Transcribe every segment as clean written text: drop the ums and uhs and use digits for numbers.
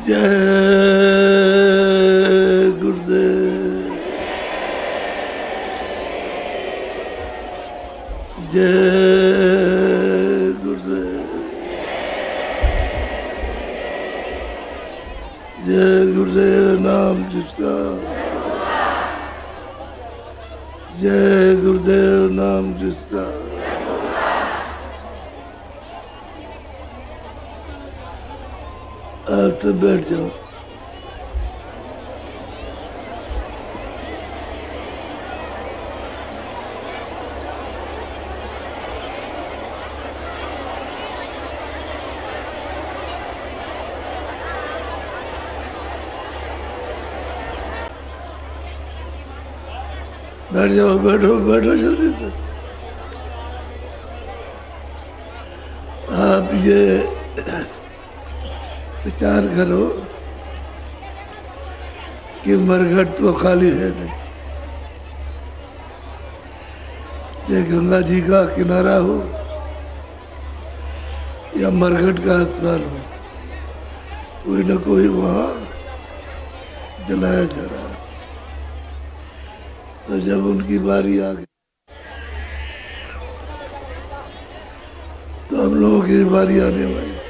जय गुरुदेव, जय गुरुदेव, जय गुरुदेव नाम जिसका, जय गुरुदेव नाम जिसका। आप तो बैठ जाओ। बैठ जाओ, बैठो बैठो जल्दी से। आप ये विचार करो कि मरघट तो खाली है नहीं, चाहे गंगा जी का किनारा हो या मरघट का स्थान हो, कोई न कोई वहाँ जलाया जा रहा है। तो जब उनकी बारी आ गई तो हम लोगों की बारी आने वाली।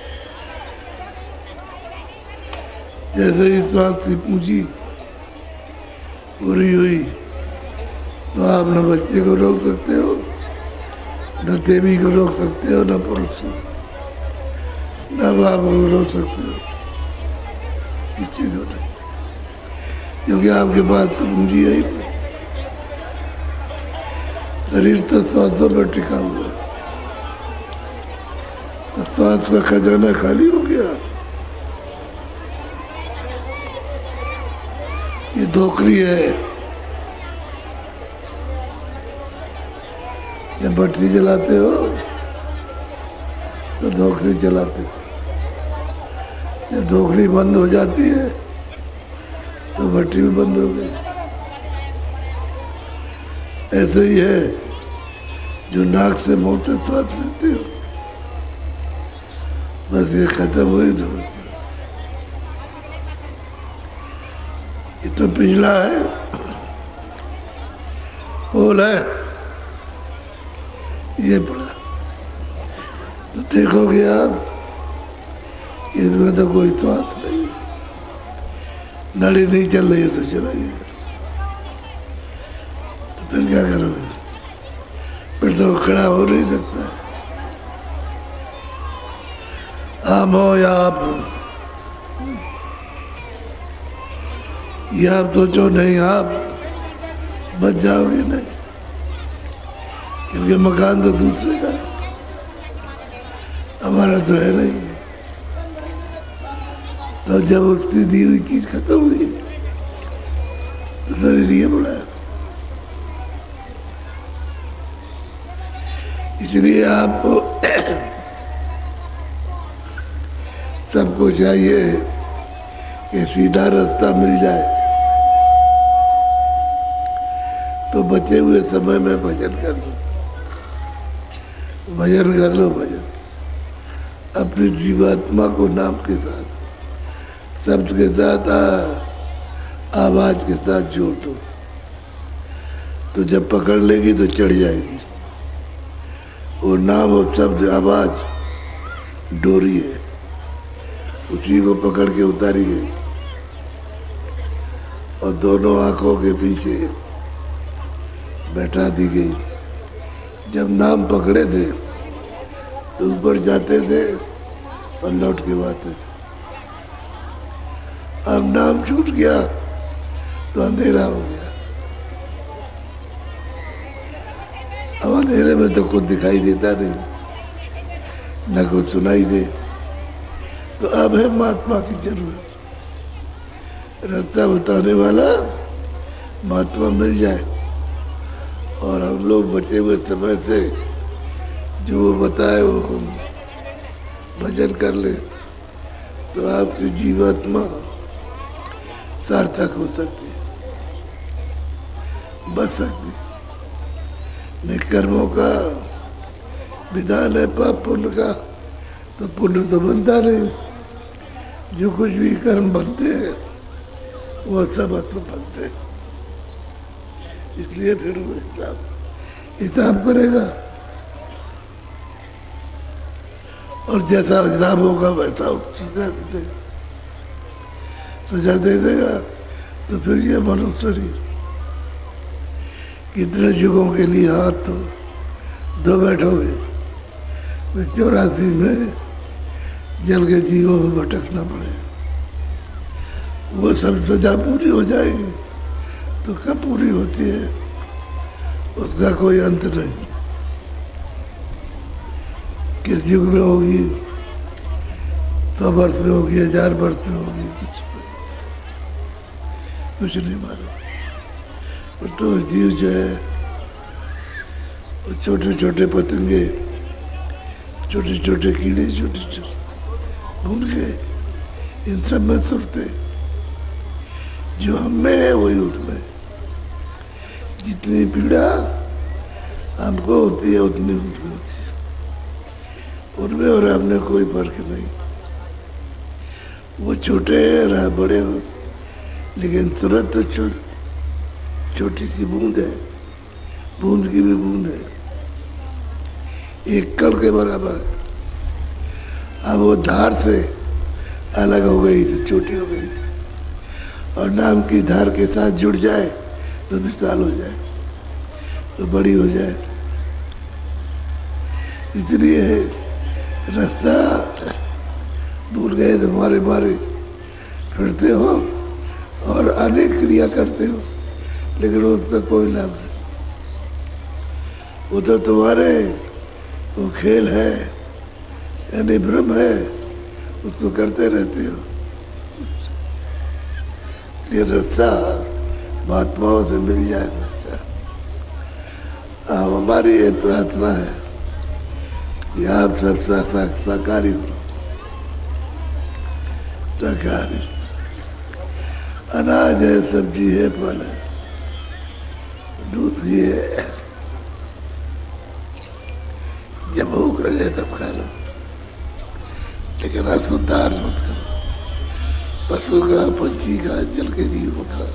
जैसे ही सांस से पूछी पूरी हुई तो आप न बच्चे को रोक सकते हो, न देवी को रोक सकते हो, न पुरुष को, न बाप को रोक सकते हो, किसी को नहीं, क्योंकि आपके पास तो पूंजी है ही नहीं। शरीर तो सांसों पर टिका हुआ, तो सांस का खजाना खाली हो गया। ये धोखरी है। जब भट्टी जलाते हो तो धोखरी जलाते हो, जब धोखरी बंद हो जाती है तो भट्टी भी बंद हो गई। ऐसे ही है, जो नाक से मुंह से सांस लेते हो, बस ये खत्म हुई तो बस। ये तो पिछला है, होल है, ये पड़ा। तो देखोगे आप, इसमें तो कोई श्वास नहीं है, नाड़ी नहीं चल रही है तो चलाइए। तो फिर क्या करोगे? फिर तो खड़ा हो नहीं सकता। हम हो या आप हो, ये आप सोचो नहीं, आप बच जाओगे नहीं, क्योंकि मकान तो दूसरे का है, हमारा तो है नहीं। तो जब उसकी दी हुई चीज खत्म हुई तो शरीर ये बड़ा है। इसलिए आपको सबको चाहिए कि सीधा रास्ता मिल जाए, तो बचे हुए समय में भजन कर लो, भजन कर लो, भजन अपनी जीवात्मा को नाम के साथ, शब्द के साथ, आवाज के साथ जोड़ दो। तो जब पकड़ लेगी तो चढ़ जाएगी। और नाम और शब्द आवाज डोरी है, उसी को पकड़ के उतारी गई और दोनों आंखों के पीछे बैठा दी गई। जब नाम पकड़े थे तो ऊपर जाते थे और लौट के आते थे। अब नाम छूट गया तो अंधेरा हो गया। अब अंधेरे में तो कुछ दिखाई देता नहीं, न कुछ सुनाई दे। तो अब है महात्मा की जरूरत, रास्ता बताने वाला महात्मा मिल जाए और हम लोग बचे हुए समय से जो वो बताए वो हम भजन कर ले, तो आपकी जीवात्मा सार्थक हो सकती है, बच सकती है। नहीं कर्मों का विधान है पाप पुण्य का, तो पुण्य तो बनता नहीं, जो कुछ भी कर्म बनते हैं वो सब अशुभ बनते हैं, इसलिए फिर वो हिसाब करेगा और जैसा हिसाब होगा वैसा सजा दे देगा। तो फिर ये मनुष्य शरीर कितने युगों के लिए हाथ धो बैठोगे, फिर 84 में जल के जीवों में भटकना पड़े। वो सब सजा पूरी हो जाएगी तो कब पूरी होती है उसका कोई अंत नहीं। किस युग में होगी, 100 वर्ष में होगी, 1000 वर्ष में होगी, कुछ नहीं मालूम। तो जीव जो है वो छोटे छोटे पतंगे, छोटे छोटे कीड़े, छोटे छोटे भूखे, इन सब में सुरते जो हमें है वही उठमें। जितनी पीड़ा हमको होती है उतनी उनकी होती है, उनमें और हमने कोई फर्क नहीं। वो छोटे हैं बड़े हो, लेकिन सूरत तो छोटी सी बूंद है, बूंद की भी बूंद है, एक कल के बराबर है। अब वो धार से अलग हो गई तो छोटी हो गई, और नाम की धार के साथ जुड़ जाए तो विशाल हो जाए, तो बड़ी हो जाए। इसलिए रास्ता भूल गए तो मारे मारे फिरते हो और अनेक क्रिया करते हो, लेकिन उसमें कोई लाभ नहीं। वो तो तुम्हारे वो खेल है यानी भ्रम है, उसको करते रहते हो। ये रास्ता महात्माओं से मिल जाएगा। हमारी ये प्रार्थना है कि आप सब साकारी हो, साकारी। अनाज है, सब्जी है, फल है, दूध भी है, जब भूख लगे तब खा लो, लेकिन असुद्धार मत करो। पशु का, पंछी का, जल के जीवों का,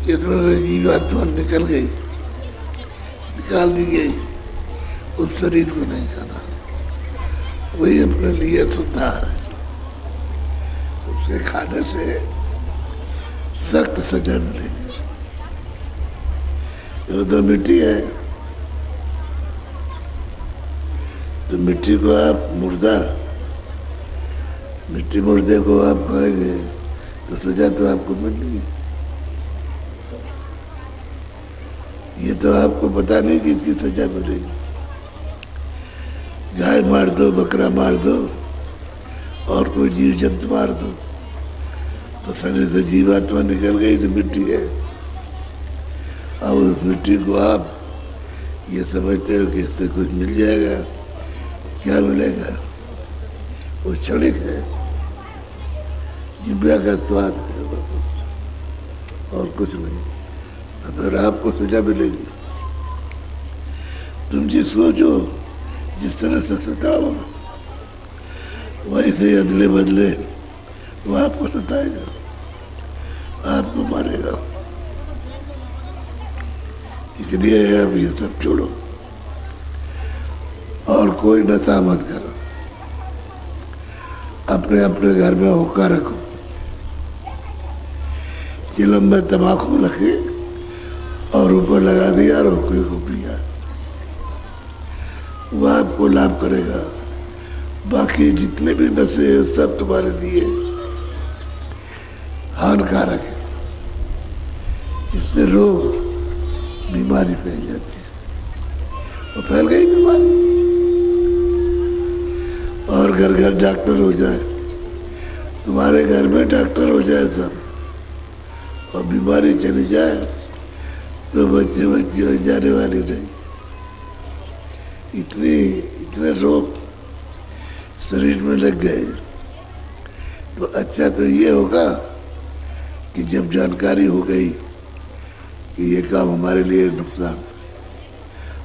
इसमें जीवात्मा निकल गई, निकाल दी गई, उस शरीर को नहीं खाना, वही अपने लिए सुधार है। उसे खाने से सख्त सजा मिलेगी। तो मिट्टी है, तो मिट्टी को आप मुर्दा, मिट्टी मुर्दे को आप खाएंगे तो सजा तो आपको मिलनी है। ये तो आपको पता नहीं कि इसकी सजा मिलेगी। गाय मार दो, बकरा मार दो और कोई जीव जंतु मार दो तो शरीर से जीवात्मा निकल गई तो मिट्टी है। अब उस मिट्टी को आप ये समझते हो कि इससे कुछ मिल जाएगा, क्या मिलेगा? वो क्षणिक है, जिब्या का स्वाद है बस, और कुछ नहीं। तो फिर आपको सजा मिलेगी। तुम जिस सोचो, जिस तरह से सताओ, वैसे अदले बदले वो आपको सताएगा, आपको मारेगा। इसलिए अब ये सब छोड़ो और कोई नशा मत करो। अपने अपने घर में हुक्का रखो, चिलम में तम्बाकू रखे और ऊपर लगा दिया और हुक्के को पिया, वो आपको लाभ करेगा। बाकी जितने भी नशे हैं सब तुम्हारे लिए हानिकारक है। इससे रोग, बीमारी फैल जाती है, और फैल गई बीमारी और घर घर डॉक्टर हो जाए, तुम्हारे घर में डॉक्टर हो जाए सब, और बीमारी चली जाए तो बच्चे बच्चे हो जाने वाली नहीं। इतने रोग शरीर में लग गए। तो अच्छा तो ये होगा कि जब जानकारी हो गई कि ये काम हमारे लिए नुकसान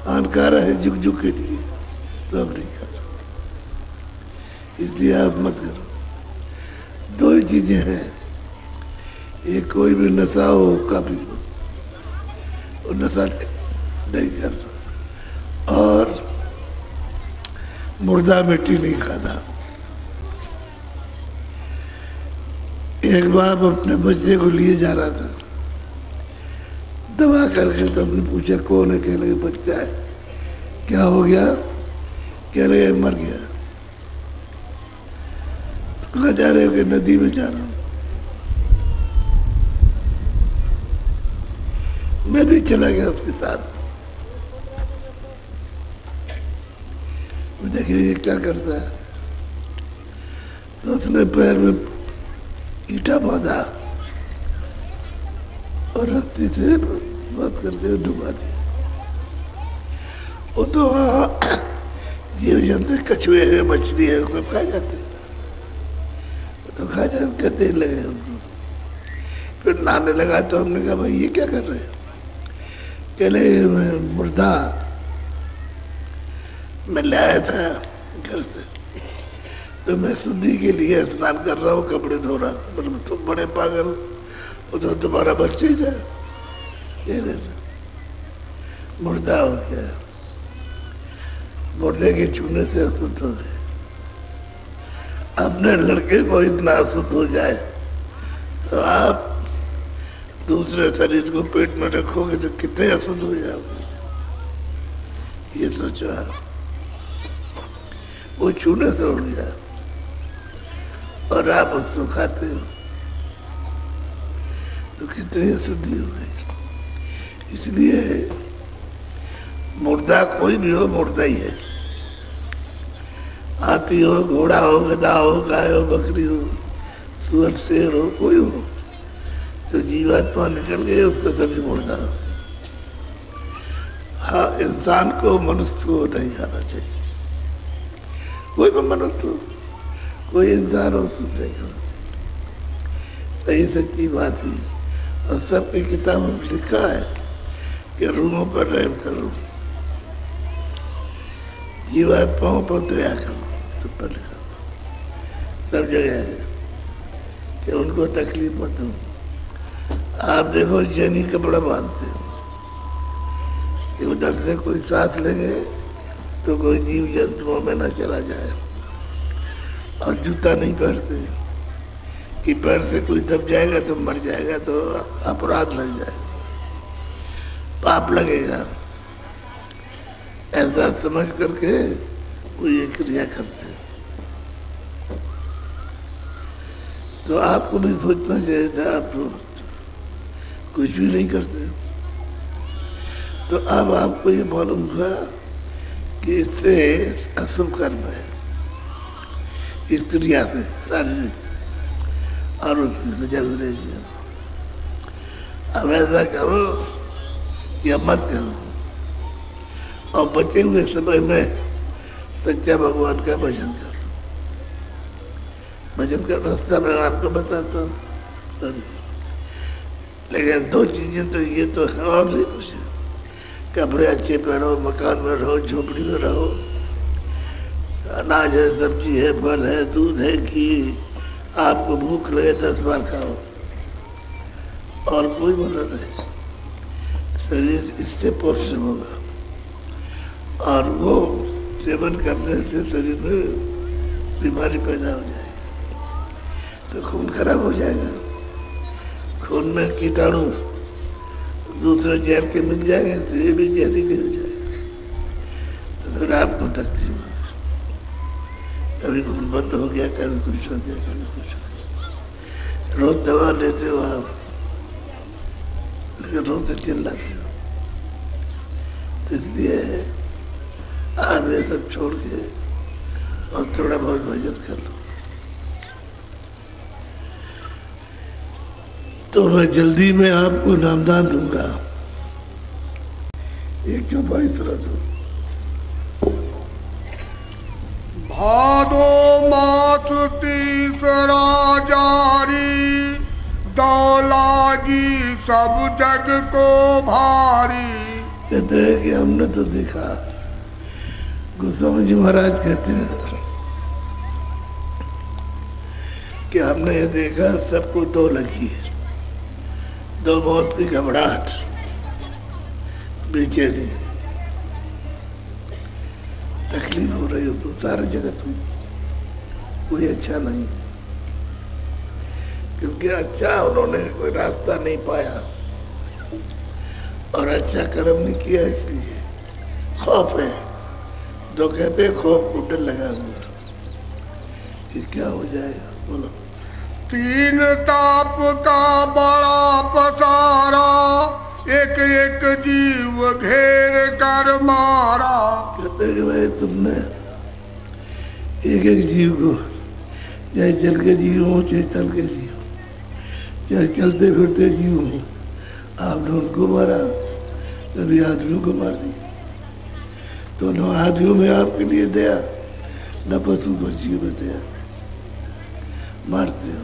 हानिकारक है जुग जुग के लिए, तो अब नहीं कर सकते। इसलिए आप मत करो। दो ही चीजें हैं, ये कोई भी नशा हो कभी हो, वो नशा नहीं करता, और मुर्दा मिट्टी नहीं खाना। एक बाप अपने बच्चे को लिए जा रहा था, दबा करके, तो हमने पूछा कौन है? कह लगे बच्चा है। क्या हो गया? कह रहे मर गया। तो कहाँ जा रहे हो? कि नदी में जा रहा हूं। मैं भी चला गया उसके साथ। देखिए ये क्या करता है। तो उसने पैर में ईंटा बांधा और रस्सी से बात करते हुए डुबा दिया। वो तो जीव जंतु, कछुए है, मछली है, उसको खा जाते, तो खा जाते, कहते लगे उनको। फिर नहाने लगा तो हमने कहा भाई ये क्या कर रहे हैं? कहले मुर्दा मैं लाया था घर से, तो मैं शुद्धि के लिए स्नान कर रहा हूँ, कपड़े धो रहा हूँ। मतलब तुम बड़े पागल, वो तो तुम्हारा बच्चे था, ये मुर्दा हो गया। मुर्दे के छूने से अशुद्ध हो गए। अपने लड़के को इतना अशुद्ध हो जाए तो आप दूसरे शरीर को पेट में रखोगे तो कितने अशुद्ध हो जाओगे, ये सोचो आप। वो छूने से उड़ गया और आप उसको खाते हो तो कितनी अशुद्धि हो गई। इसलिए मुर्दा कोई भी हो, मुर्दा ही है। हाथी हो, घोड़ा हो, गधा हो, गाय हो, बकरी हो, सुअर, शेर हो, कोई हो, तो जीवात्मा निकल गए उसका सभी मुर्दा। हाँ, इंसान को, मनुष्य को नहीं खाना चाहिए। कोई भी मनुष्य हो, कोई इंसान हो, उसको नहीं खाना चाहिए। सही सच्ची बात है। और सबकी किताब में लिखा है कि रूहों पर रहम करो, जीवात्माओं पर दया करो, सब पर लिखा, सब जगह है कि उनको तकलीफ मत दो। आप देखो जैनी कपड़ा बांधते हो कि उधर से कोई सांस लेंगे तो कोई जीव जंतुओं में न चला जाए, और जूता नहीं पहनते कि पैर से कोई दब जाएगा तो मर जाएगा, तो अपराध लग जाएगा, पाप लगेगा, ऐसा समझ करके वो ये क्रिया करते। तो आपको भी सोचना चाहिए था, आप तो कुछ भी नहीं करते। तो अब आपको ये मालूम हुआ कि इससे अशुभ कर्म है, इस क्रिया से शारीरिक, और उसकी सजा मिलेगी। अब ऐसा करो या मत करो, और बचे हुए समय में सच्चा भगवान का भजन करो। भजन का रास्ता मैं आपको बताता हूँ, लेकिन दो चीजें तो ये तो है, और नहीं कुछ है। कपड़े अच्छे पहनो, मकान में रहो, झोपड़ी में रहो, अनाज है, सब्जी है, फल है, दूध है, घी, आपको भूख लगे 10 बार खाओ, और कोई मना नहीं। शरीर इससे पोषण होगा, और वो सेवन करने से शरीर में बीमारी पैदा हो जाएगी, तो खून खराब हो जाएगा, खून में कीटाणु दूसरे जहर के मिल जाएंगे तो ये भी जहरीले हो जाएगा, तो फिर आपको तकलीफ होगी। कभी खून बंद हो गया, कभी कुछ हो गया, कभी कुछ हो गया। रोज दवा लेते हो आप, लेकिन रोज से चिल्लाते हो। तो इसलिए आप ये सब छोड़ के और थोड़ा बहुत भजन कर लो, तो मैं जल्दी में आपको नामदान दूंगा। एक क्यों भाई सुना दो। भादो मास तीसरा जारी, दौलागी सब जग को भारी। कहते हैं कि हमने तो देखा, गोस्वामी जी महाराज कहते हैं कि हमने ये देखा सबको दो लगी है, दो मौत की घबराहट, बेचैनी, तकलीफ हो रही हो तो सारे जगत में कोई अच्छा नहीं, क्योंकि अच्छा उन्होंने कोई रास्ता नहीं पाया और अच्छा कर्म नहीं किया, इसलिए खौफ है। तो कहते हैं खौफ को डर लगा हुआ कि क्या हो जाएगा। बोलो। तीन ताप का बड़ा पसारा, एक एक जीव घेर कर मारा। कहते कि भाई तुमने एक एक जीव को, चाहे जल के जीव हो चाहे तल के जीव, चाहे चलते फिरते जीव हो, आपने उनको मारा, कभी आदमियों को मार दिया। तो न आदमियों में आपके लिए दया, न पशु पक्षियों में दया, मारते हो।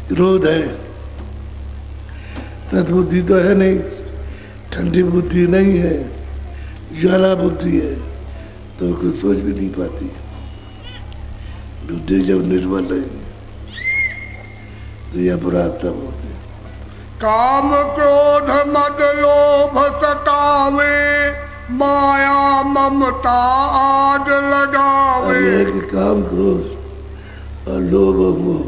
क्रोध है, सद्बुद्धि तो है नहीं, ठंडी बुद्धि नहीं है, ज्वाला बुद्धि है, तो कुछ सोच भी नहीं पाती। बुद्धि जब निर्बल रहेगी तो यह अपराध तब होते। काम क्रोध मद लोभ सतावे, माया ममता आग लगावे। कि काम क्रोध और लोभ और मोह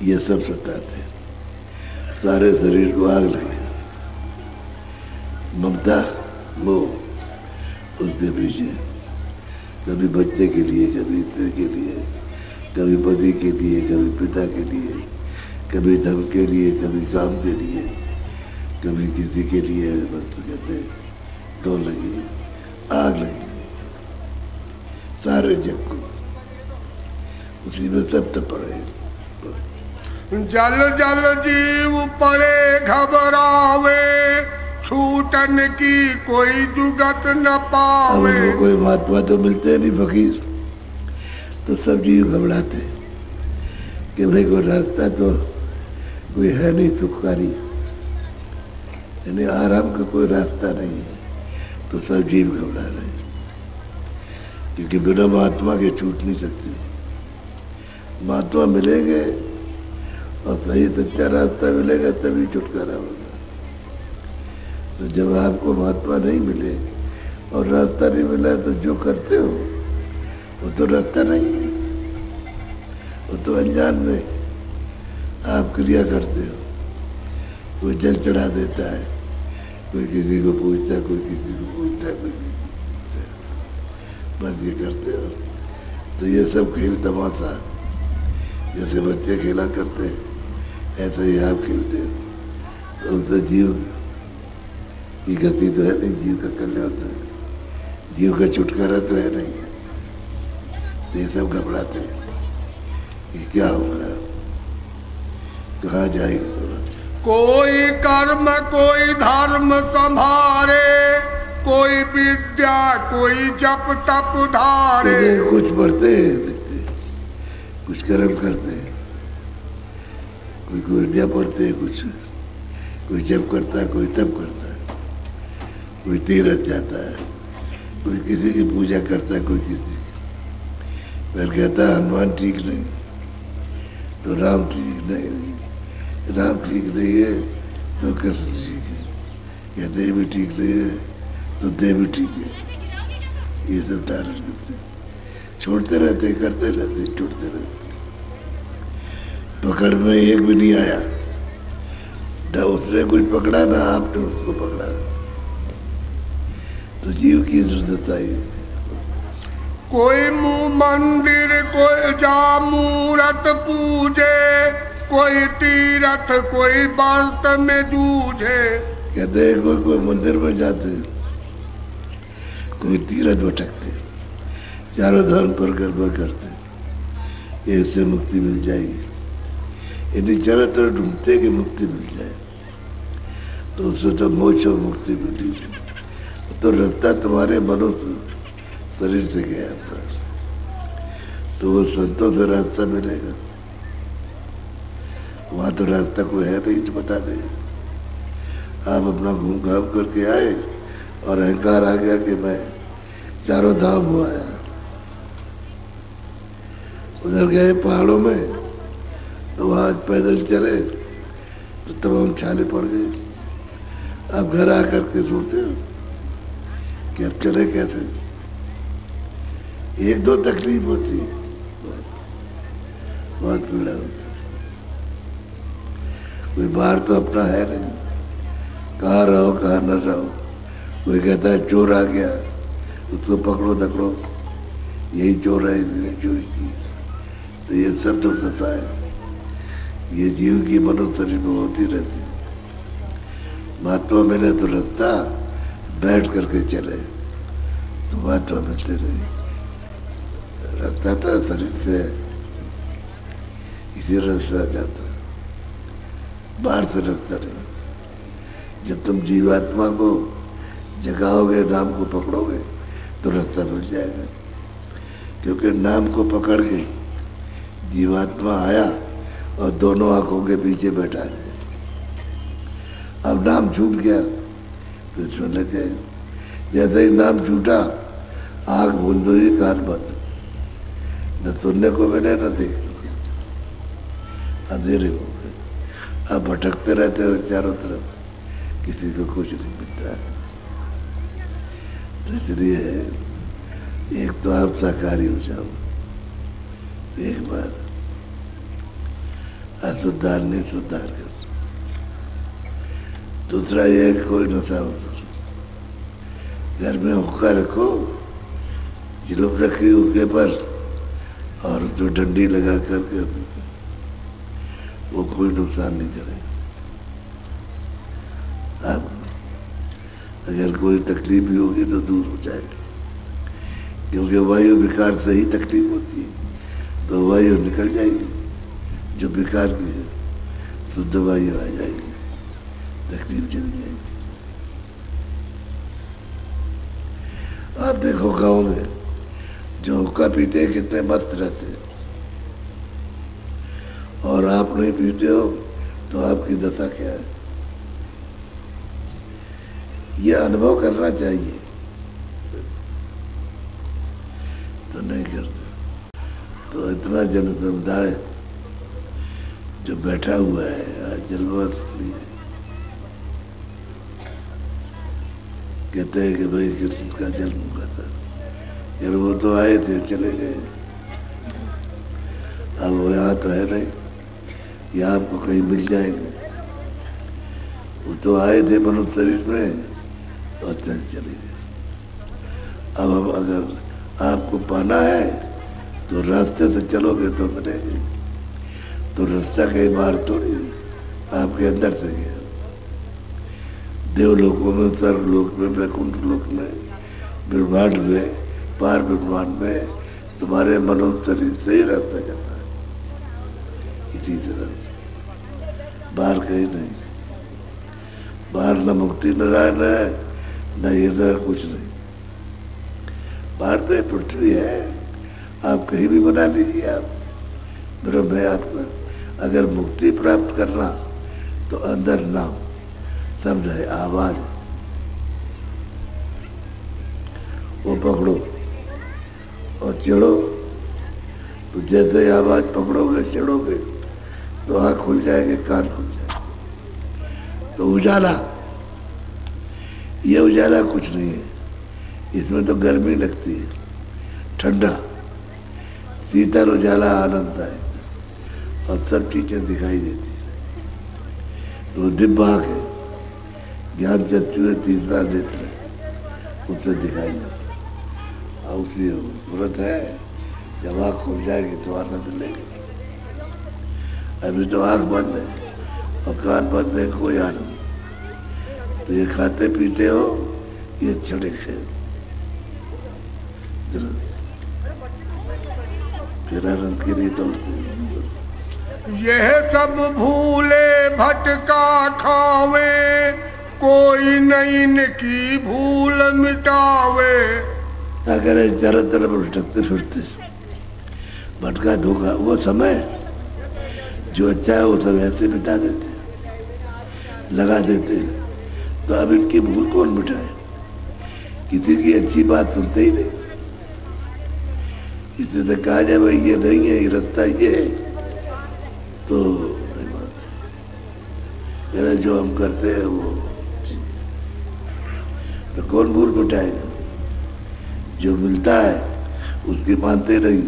ये सब सताते, सारे शरीर को आग लगे। ममता मोह उसके पीछे, कभी बच्चे के लिए, कभी स्त्री के लिए, कभी पति के लिए, कभी पिता के लिए, कभी धन के लिए, कभी काम के लिए, कभी किसी के लिए। बस कहते दो लगी, आग लगी सारे जग को, उसी में सब तप पड़े। जल जल जीव पड़े घबरावे, छूटन की कोई जुगत न पावे। अब कोई महात्मा तो मिलते नहीं, फकीर, तो सब जीव घबराते कि भाई कोई रास्ता तो कोई है नहीं सुखकारी, यानी आराम का कोई रास्ता नहीं है, तो सब जीव घबरा रहे हैं, क्योंकि बिना महात्मा के छूट नहीं सकते। महात्मा मिलेंगे और सही सच्चा रास्ता मिलेगा तभी छुटकारा होगा। तो जब आपको महात्मा नहीं मिले और रास्ता नहीं मिला तो जो करते हो वो तो रास्ता नहीं है, वो तो अनजान में आप क्रिया करते हो। कोई जल चढ़ा देता है, कोई किसी को पूछता है, कोई किसी को पूछता है, कोई किसी को पूछता है, बस ये करते हो। तो ये सब खेल तमाशा, जैसे बच्चे खेला करते हैं ऐसा ही आप खेलते हो। तो उससे जीव की गति तो है नहीं, जीव का कल्याण तो है, जीव का छुटकारा तो है नहीं। तो ये सब घबराते हैं कि क्या होगा, कहाँ जाएंगे। कोई कर्म कोई धर्म संभारे, कोई विद्या कोई जप तप धारे। कुछ पढ़ते हैं, लिखते हैं, कुछ कर्म करते हैं, कोई विद्या पढ़ते हैं, कोई जप करता है, कोई तप करता है, कोई तीर्थ जाता है, कोई किसी की पूजा करता है, कोई किसी की। फिर कहता है हनुमान ठीक नहीं तो राम ठीक नहीं, राम ठीक नहीं है तो कृष्ण ठीक है, या देव भी ठीक नहीं है तो देव भी ठीक है। ये सब धारण करते, छोड़ते रहते, करते रहते, छूटते रहते। पकड़ में एक भी नहीं आया, न उसने कुछ पकड़ा ना आपने उसको पकड़ा। तो जीव की शुद्धता ही है। कोई मंदिर कोई जा मूरत पूजे, कोई तीरथ कोई व्रत में जूझे। कहते हैं कोई मंदिर में जाते, कोई तीरथ भटकते, चारों धाम परिक्रमा करते, इससे मुक्ति मिल जाएगी। यदि चारों तरफ ढूंढते कि मुक्ति मिल जाए तो उससे तो मोक्ष और मुक्ति मिली, तो रास्ता तुम्हारे मनुष्य शरीर से गया अपना, तो वो संतों से रास्ता मिलेगा। वहाँ तो रास्ता कोई है नहीं तो बता दें। आप अपना घूम घाम करके आए और अहंकार आ गया कि मैं चारों धाम हो आया, उधर गए पहाड़ों में तो वहाँ पैदल चले तो तमाम छाले पड़ गए। अब घर आकर के सोचते हो कि अब चले कैसे। एक दो तकलीफ होती है, बहुत पीड़ा होती है। कोई बाहर तो अपना है नहीं, कहाँ रहो कहाँ न रहो। कोई कहता है चोर आ गया, उसको पकड़ो दकड़ो, यही चोर है, इसने चोरी की। तो ये सब तो सता है, ये जीव की मनुष्य शरीर में होती रहती है। महात्मा मैंने तो रास्ता बैठ करके चले तो महात्मा मिलते रहे। रास्ता तो शरीर से इसी रास्ता जाता, बाहर से रास्ता नहीं। जब तुम जीवात्मा को जगाओगे, नाम को पकड़ोगे तो रास्ता मिल जाएगा। क्योंकि नाम को पकड़ के जीवात्मा आया और दोनों आंखों के पीछे बैठा है। अब नाम छूट गया तो इसमें लग जाएगा। जैसे ही नाम छूटा, आंख बंद हुई, कान बंद, न सुनने को मिले न देखने को, अंधेरे हो गए। अब भटकते रहते हो चारों तरफ, किसी को कुछ नहीं मिलता है। तो इसलिए एक तो आप साकारी हो जाओ, एक बार असुद्धार नहीं सुधार कर। दूसरा ये कोई नशा मत करो, घर में हुक्का रखो, चिलम रखी हुक्के पर और जो डंडी लगा करके वो कोई नुकसान नहीं करेगा। आप अगर कोई तकलीफ भी होगी तो दूर हो जाएगा। क्योंकि वायु विकार से ही तकलीफ होती है, तो वायु निकल जाएगी जो विकार की है, शुद्ध वायु आ जाएगी, तकलीफ चली जाएगी। आप देखो गांव में जो हुक्का पीते हैं कितने मस्त रहते हैं, और आप नहीं पीते हो तो आपकी दशा क्या है। ये अनुभव करना चाहिए, तो नहीं करते। तो इतना जन समुदाय जो बैठा हुआ है आज जन्माष्टमी है, कहते हैं कि भाई कृष्ण का जन्म हुआ था। यार वो तो आए थे चले गए, अब वो यहाँ तो है नहीं, या आपको कहीं मिल जाएंगे। वो तो आए थे मनुष्य शरीर में और चले गए। अब हम अगर आपको पाना है तो रास्ते से चलोगे तो मिलेंगे। तो रास्ता कहीं बाहर थोड़ी, आपके अंदर से गया। देवलोकों में, सर्वलोक में, वैकुंठ लोक में, ब्रह्मांड में, पार ब्रह्मांड में तुम्हारे मनुष्य शरीर से ही रास्ता जाता है, इसी तरह बाहर कहीं नहीं। बाहर न मुक्ति नारायण है, न ये न कुछ नहीं। बाहर तो पृथ्वी है, आप कहीं भी बना लीजिए, आप ब्रह्म है आपका। अगर मुक्ति प्राप्त करना तो अंदर नाम शब्द है, आवाज, वो पकड़ो और चढ़ो। तो जैसे आवाज पकड़ोगे, चढ़ोगे तो आँख खुल जाएंगे, कान खुल जाएंगे। तो उजाला, ये उजाला कुछ नहीं है, इसमें तो गर्मी लगती है, ठंडा शीतल उजाला आनंद है और सब चीजें दिखाई देती है। तो दिव्य आँख है, ज्ञान चक्षु है, तीसरा नेत्र है, उससे दिखाई देता। और उसी सूरत है, जब आँख खुल जाएगी तो आनंद लेगी। अभी तो आँख बंद है और कान बंद है, कोई आनंद नहीं। तो ये खाते पीते हो, ये क्षणिक है, फिर आनंद के लिए दौड़ते। यह सब भूले भटका खावे, कोई नहीं इनकी भूल मिटावे। अगर चारों तरफ भटकते फिरते, भटका धोखा, वो समय जो अच्छा है वो सब ऐसे मिटा देते, लगा देते। तो अब इनकी भूल कौन मिटाए? किसी की अच्छी बात सुनते ही नहीं। किसी से कहा जाए भाई ये नहीं है, ये रास्ता ये है, तो नहीं मानते। जो हम करते हैं वो तो कौन भूल मिटाएगा? जो मिलता है उसकी मानते नहीं,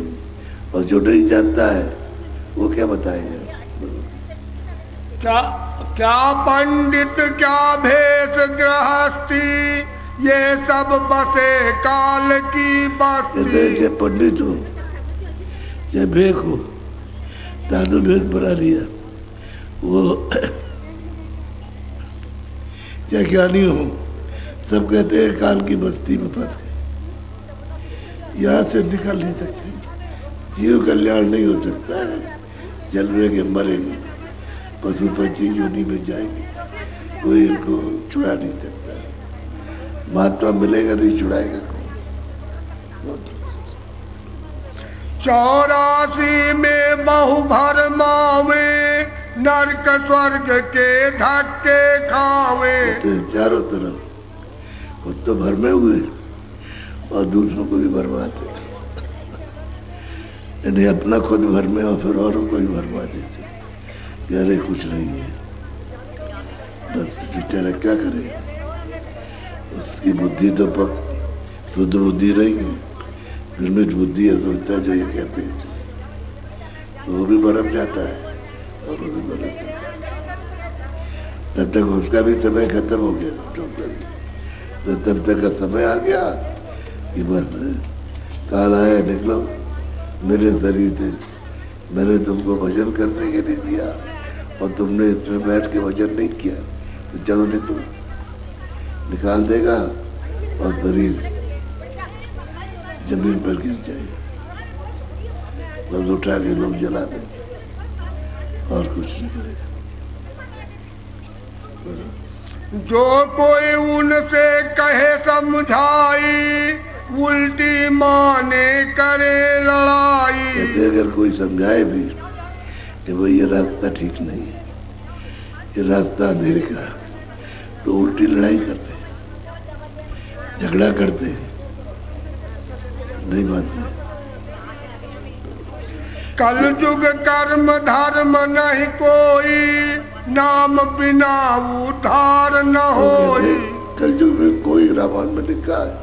और जो नहीं जानता है वो क्या बताएगा? क्या क्या पंडित क्या भेष गृहस्थी, ये सब बसे काल की बस्ती। चाहे पंडित हो चाहे भेख हो, दादू भेख बना लिया, वो चाहे ज्ञानी हो, सब कहते हैं काल की बस्ती में फंस गए, यहाँ से निकल नहीं सकते, जीव कल्याण नहीं हो सकता है, जलवेंगे मरेंगे, पशु पंछी योनि में जाएंगे, कोई इनको छुड़ा नहीं सकता। महात्मा मिलेगा नहीं, छुड़ाएगा कौन? 84 में बहु भरमावे, नरक स्वर्ग के धक्के खावे। चारों तरफ खुद तो भर में हुए और दूसरों को भी भरमाते, इन्हें अपना खुद भर में और फिर औरों को भी भरमा देते। अरे कुछ नहीं है, बस बेचारा क्या करे, उसकी बुद्धि तो पक शुद्ध बुद्धि नहीं है, फिर में बुद्धि है, सोचता है जो ये कहते हैं, तो वो भी बरफ जाता है और वो भी बरफ जाता है। तब तक उसका भी समय खत्म हो गया, तो तब तक का समय आ गया कि बस काल आया, निकलो मेरे शरीर से, मैंने तुमको भजन करने के लिए दिया और तुमने इसमें बैठ के भजन नहीं किया, तो चलो निकलो। निकाल देगा और शरीर जमीन पर गिर जाएगा, बस उठा के लोग जला देंगे और कुछ नहीं करेगा। जो कोई उनसे कहे समझाई, उल्टी माने करे लड़ाई। कहते अगर कोई समझाए भी कि भाई ये रास्ता ठीक नहीं है, ये रास्ता अंधेरे का, तो उल्टी लड़ाई करते, झगड़ा करते, नहीं मानते। कल युग कर्म धर्म नहीं कोई, नाम बिना उद्धार न होई। कलयुग में कोई, रामायण में लिखा है,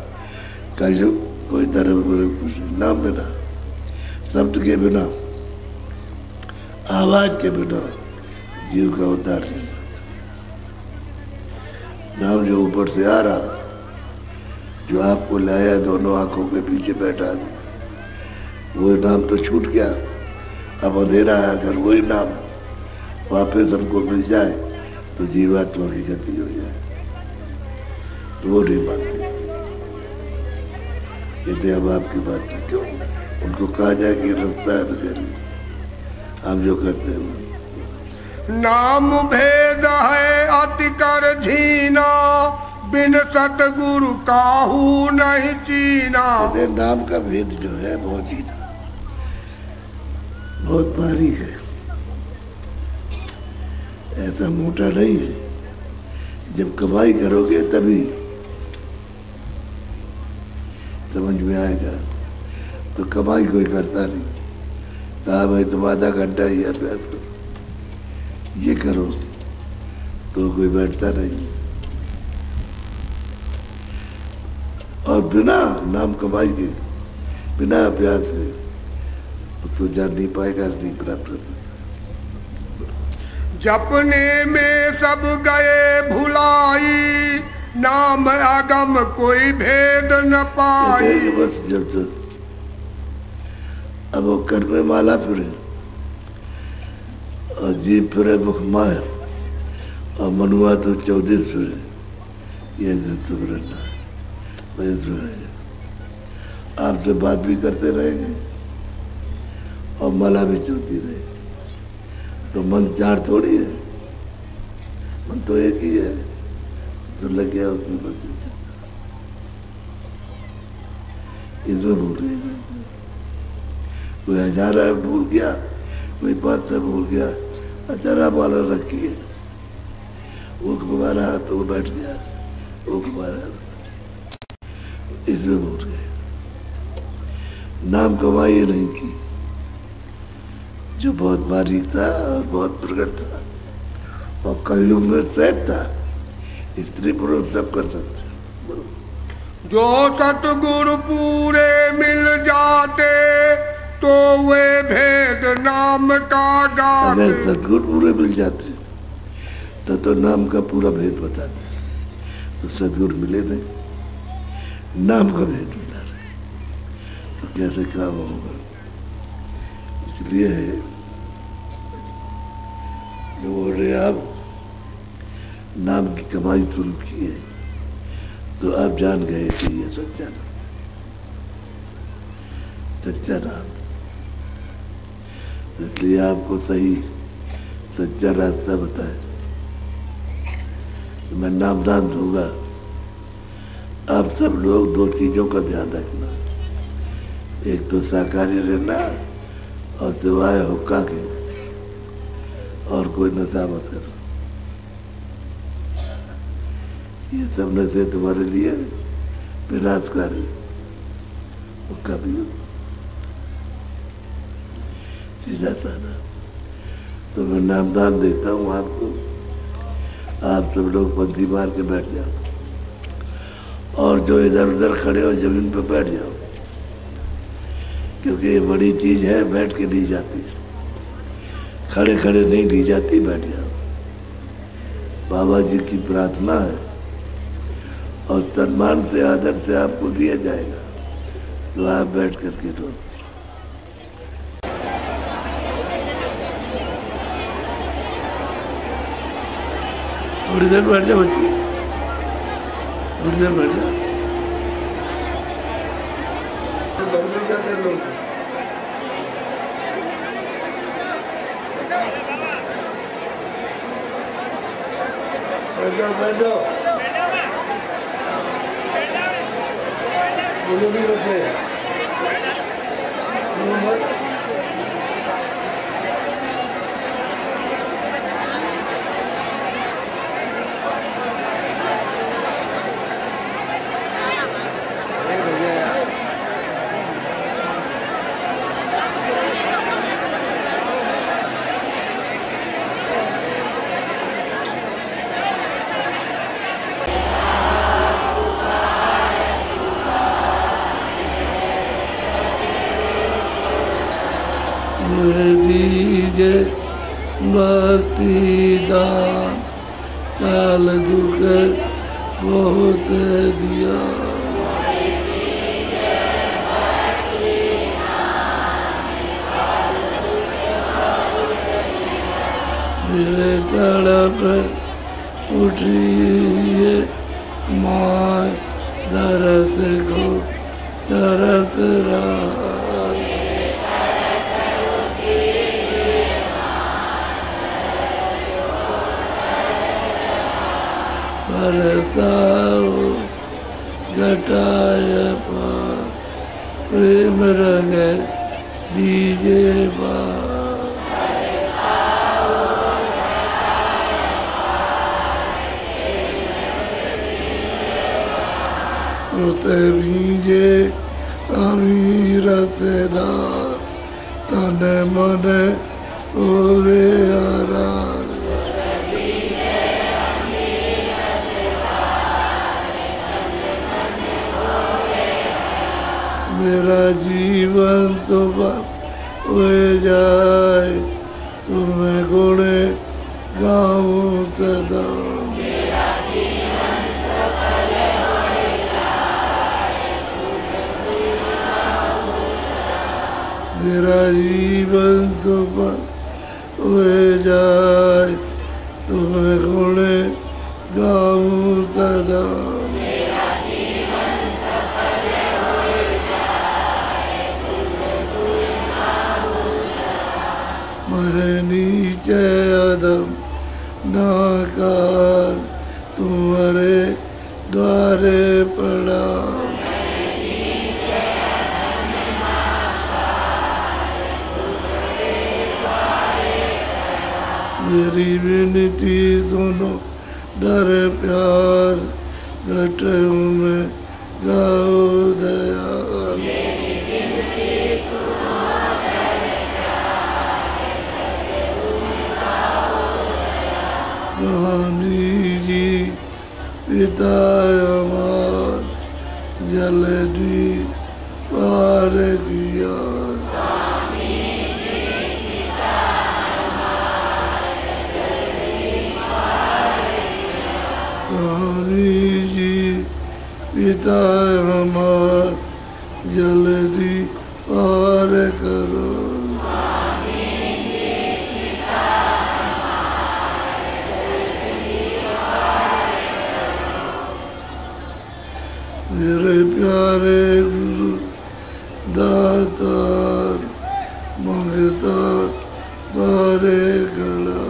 कलयुग कोई धर्म कुछ नाम बिना, शब्द के बिना, आवाज के बिना जीव का उद्धार नहीं होता। नाम जो ऊपर से आ रहा, जो आपको लाया दोनों आंखों के पीछे बैठा दिया, वो नाम तो छूट गया, अब अंधेरा है। अगर वही नाम वापस हमको मिल जाए तो जीवात्मा की गति हो जाए, तो वो नहीं मानते। कहते अब आपकी बात तो क्यों, उनको कहा जाए कि रास्ता है तो करिए, हम जो करते हैं वो। नाम भेद है अति कर झीना, बिन सतगुरु काहू नहीं चीना। कहते नाम का भेद जो है बहुत जीना, बहुत भारी है, ऐसा मोटा नहीं है। जब कमाई करोगे तभी समझ में आएगा, तो कमाई कोई करता नहीं। कहा भाई तुम आधा घंटा ही अभ्यास करो, ये करो, तो कोई बैठता नहीं। और बिना नाम कमाई के, बिना अभ्यास के तो जान नहीं पाएगा, नहीं प्राप्त कर। जपने में सब गए भुलाई, नाम आगम कोई भेद न पाई। बस जब तक अब वो कर में माला फिरे और जीव फिरे मुख माया, और मनुआ तो 14 फिरे, ये तो रहना है। आपसे बात भी करते रहेंगे और माला भी चलती रहेगी, तो मन 4 थोड़ी है, मन तो एक ही है, तो लग गया उसमें बस इसमें भूल गए। कोई 1000 भूल गया, कोई 500 भूल गया, 1000 माला रखी है, वो कुमारा तो वो बैठ गया, वो कुमारा इसमें भूल गए। नाम कमाई नहीं की, जो बहुत बारीक था और बहुत प्रकट था और कलयुग में सहज था, स्त्री पुरुष सब कर सकते। जो सतगुरु पूरे मिल जाते तो वे भेद नाम का गाते। अगर सतगुरु पूरे मिल जाते तो नाम का पूरा भेद बताते, तो सतगुरु मिले नहीं, नाम का भेद मिला नहीं, तो कैसे काम होगा। इसलिए लोगों ने आप नाम की कमाई शुरू की है, तो आप जान गए कि ये सच्चा नाम, सच्चा नाम। इसलिए आपको सही सच्चा रास्ता बताए। मैं नामदान दूंगा, आप सब लोग दो चीजों का ध्यान रखना, एक तो शाकाहारी रहना और सिवाय हुक्का के और कोई नशा मत करो। ये सब नशे तुम्हारे लिए विनाशकारी। हुक्का पियो सीधा साधा। तो मैं नामदान देता हूँ आपको, आप सब लोग पंथी मार के बैठ जाओ और जो इधर उधर खड़े हो जमीन पर बैठ जाओ, क्योंकि ये बड़ी चीज है, बैठ के ली जाती, खड़े खड़े नहीं ली जाती, बैठ जाओ। बाबा जी की प्रार्थना है और सम्मान से आदर से आपको दिया जाएगा, तो आप बैठ करके दो। थोड़ी देर बैठ जा बच्ची, थोड़ी देर बैठ जा। बैठो बोलो भी रखे दीजे भक्ति दान, काल दुख बहुत दिया। मेरे तड़प उठिए माँ, दरस को दरस रहा। बरसाओ घटाय पार, प्रेम रंग दीजे बार। श्रोते बीजे अमीर रसदार, तन मन ओले आरार। मेरा जीवन तो हो जाए, तुम्हें गुणे गाऊं सदा। मेरा जीवन सफल हो जाए, तुम्हें गुणे गाऊं सदा। मैं नीचे अदम नाकार, तुम्हारे द्वारे पड़ा। मेरी विनती सुनो दर प्यार, घट में गाओ दयाल। पार किया। स्वामी जी पिता हमार जल्दी पार करो। मेरे प्यारे गुरु दातार मंगता पारे गला।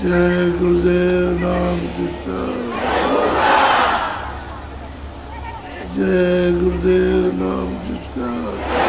जय गुरुदेव नाम जिसका। जय गुरुदेव नाम जिसका।